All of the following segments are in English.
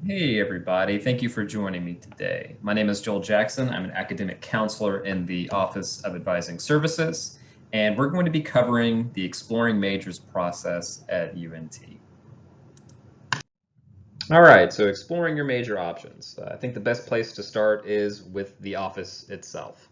Hey everybody, thank you for joining me today. My name is Joel Jackson. I'm an academic counselor in the Office of Advising Services, and we're going to be covering the Exploring Majors process at UNT. All right, so exploring your major options. I think the best place to start is with the office itself.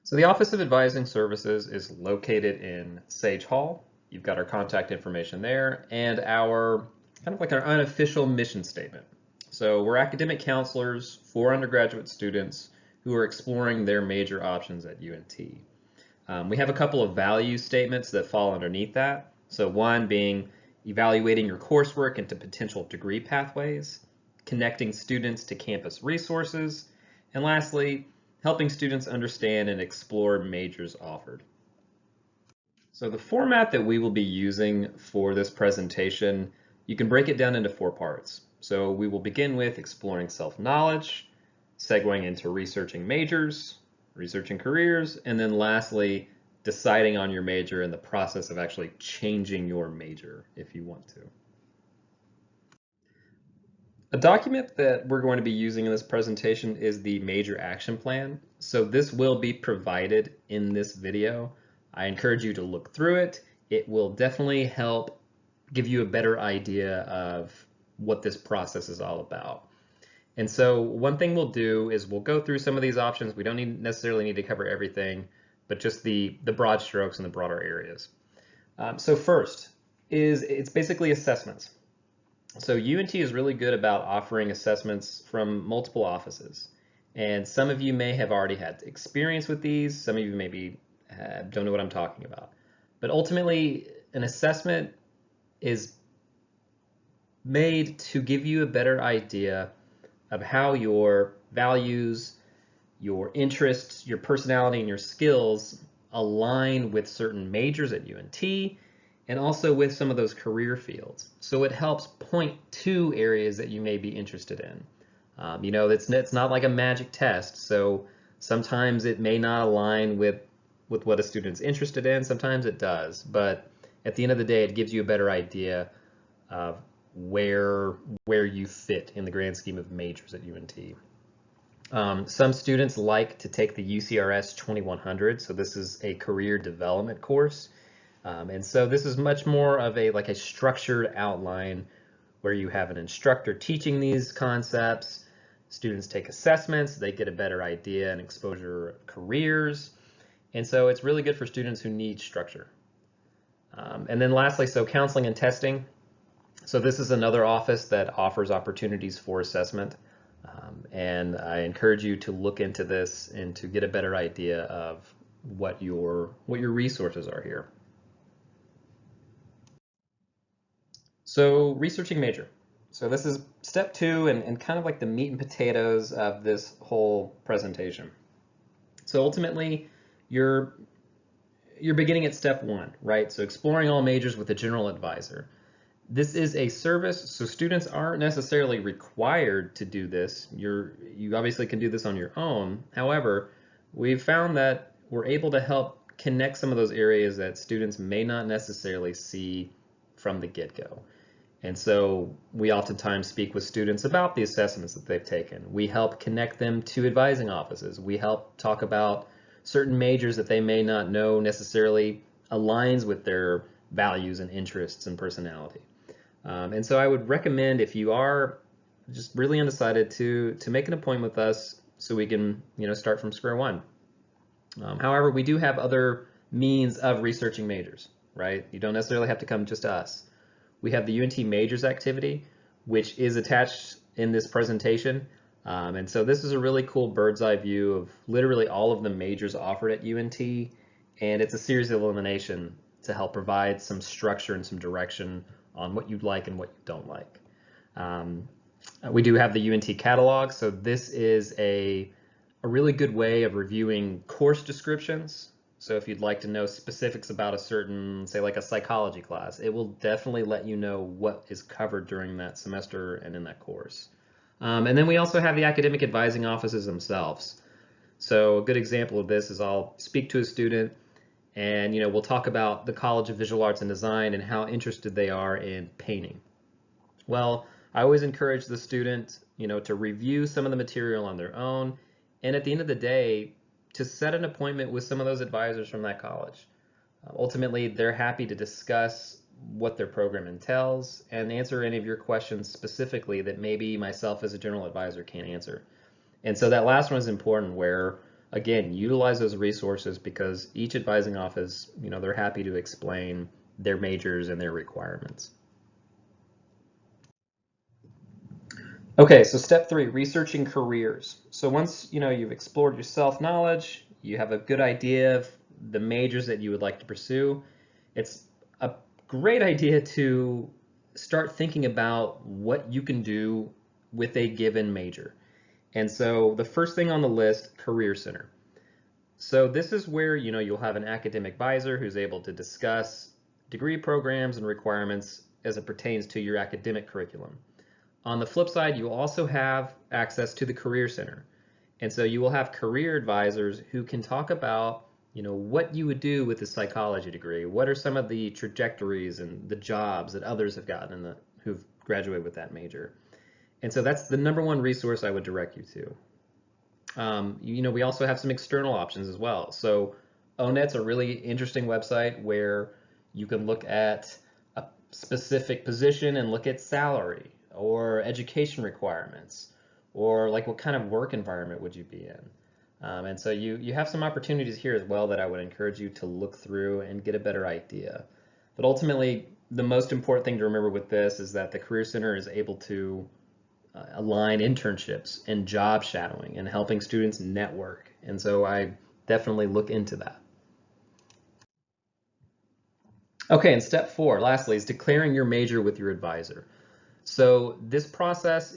So the Office of Advising Services is located in Sage Hall. You've got our contact information there and our kind of like our unofficial mission statement. So we're academic counselors for undergraduate students who are exploring their major options at UNT. We have a couple of value statements that fall underneath that. So one being evaluating your coursework into potential degree pathways, connecting students to campus resources, and lastly, helping students understand and explore majors offered. So the format that we will be using for this presentation, you can break it down into 4 parts. So we will begin with exploring self-knowledge, segueing into researching majors, researching careers, and then lastly, deciding on your major and the process of actually changing your major if you want to. A document that we're going to be using in this presentation is the major action plan. So this will be provided in this video. I encourage you to look through it. It will definitely help give you a better idea of what this process is all about. And so one thing we'll do is we'll go through some of these options. We don't necessarily need to cover everything, but just the broad strokes and the broader areas. So first it's basically assessments. So UNT is really good about offering assessments from multiple offices. And some of you may have already had experience with these. Some of you maybe don't know what I'm talking about. But ultimately, an assessment is made to give you a better idea of how your values, your interests, your personality, and your skills align with certain majors at UNT and also with some of those career fields. So it helps point to areas that you may be interested in. It's not like a magic test. So sometimes it may not align with what a student's interested in. Sometimes it does. But at the end of the day, it gives you a better idea of where you fit in the grand scheme of majors at UNT. Some students like to take the UCRS 2100. So this is a career development course. And so this is much more of a structured outline where you have an instructor teaching these concepts. Students take assessments, they get a better idea and exposure of careers. And so it's really good for students who need structure. And then lastly, so counseling and testing. So this is another office that offers opportunities for assessment. And I encourage you to look into this and to get a better idea of what your resources are here. So researching major. So this is step 2 and kind of like the meat and potatoes of this whole presentation. So ultimately, you're beginning at step 1, right? So exploring all majors with a general advisor. This is a service, so students aren't necessarily required to do this. You obviously can do this on your own. However, we've found that we're able to help connect some of those areas that students may not necessarily see from the get-go. And so we oftentimes speak with students about the assessments that they've taken. We help connect them to advising offices. We help talk about certain majors that they may not know necessarily aligns with their values and interests and personality. And so I would recommend, if you are just really undecided, to make an appointment with us so we can start from square one. However, we do have other means of researching majors, right? You don't necessarily have to come just to us. We have the UNT Majors activity, which is attached in this presentation. And so this is a really cool bird's eye view of literally all of the majors offered at UNT. And it's a series of elimination to help provide some structure and some direction on what you like and what you don't like. We do have the UNT catalog. So this is a really good way of reviewing course descriptions. So if you'd like to know specifics about a certain, say like a psychology class, it will definitely let you know what is covered during that semester and in that course. And then we also have the academic advising offices themselves. So a good example of this is I'll speak to a student and we'll talk about the College of Visual Arts and Design and how interested they are in painting. Well, I always encourage the student, to review some of the material on their own, and at the end of the day, to set an appointment with some of those advisors from that college. Ultimately, they're happy to discuss what their program entails and answer any of your questions specifically that maybe myself as a general advisor can't answer. And so that last one is important, where again, utilize those resources, because each advising office, they're happy to explain their majors and their requirements. Okay, so step 3, researching careers. So once you've explored your self-knowledge, you have a good idea of the majors that you would like to pursue, it's a great idea to start thinking about what you can do with a given major. And so the first thing on the list, Career Center. So this is where you'll have an academic advisor who's able to discuss degree programs and requirements as it pertains to your academic curriculum. On the flip side, you will also have access to the Career Center. And so you will have career advisors who can talk about, what you would do with a psychology degree. What are some of the trajectories and the jobs that others have gotten who've graduated with that major? And so that's the number one resource I would direct you to. We also have some external options as well. So ONET's a really interesting website where you can look at a specific position and look at salary or education requirements, or like what kind of work environment would you be in. And so you have some opportunities here as well that I would encourage you to look through and get a better idea. But ultimately, the most important thing to remember with this is that the Career Center is able to align internships and job shadowing and helping students network. And so I definitely look into that. Okay, and step 4, lastly, is declaring your major with your advisor. So this process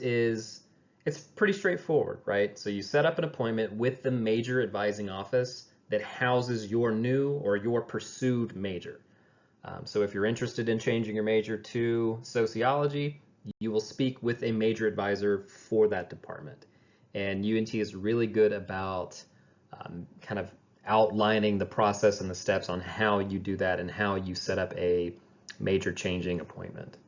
it's pretty straightforward, right? So you set up an appointment with the major advising office that houses your new or your pursued major. So if you're interested in changing your major to sociology, you will speak with a major advisor for that department. And UNT is really good about kind of outlining the process and the steps on how you do that and how you set up a major changing appointment.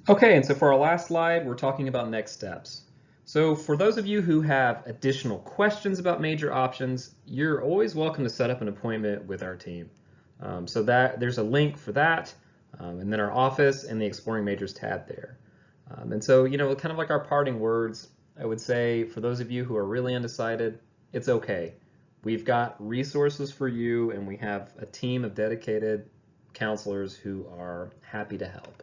Okay, and so for our last slide, we're talking about next steps. So for those of you who have additional questions about major options, you're always welcome to set up an appointment with our team. So that there's a link for that, and then our office and the Exploring Majors tab there. And so, kind of like our parting words, I would say for those of you who are really undecided, it's okay. We've got resources for you, and we have a team of dedicated counselors who are happy to help.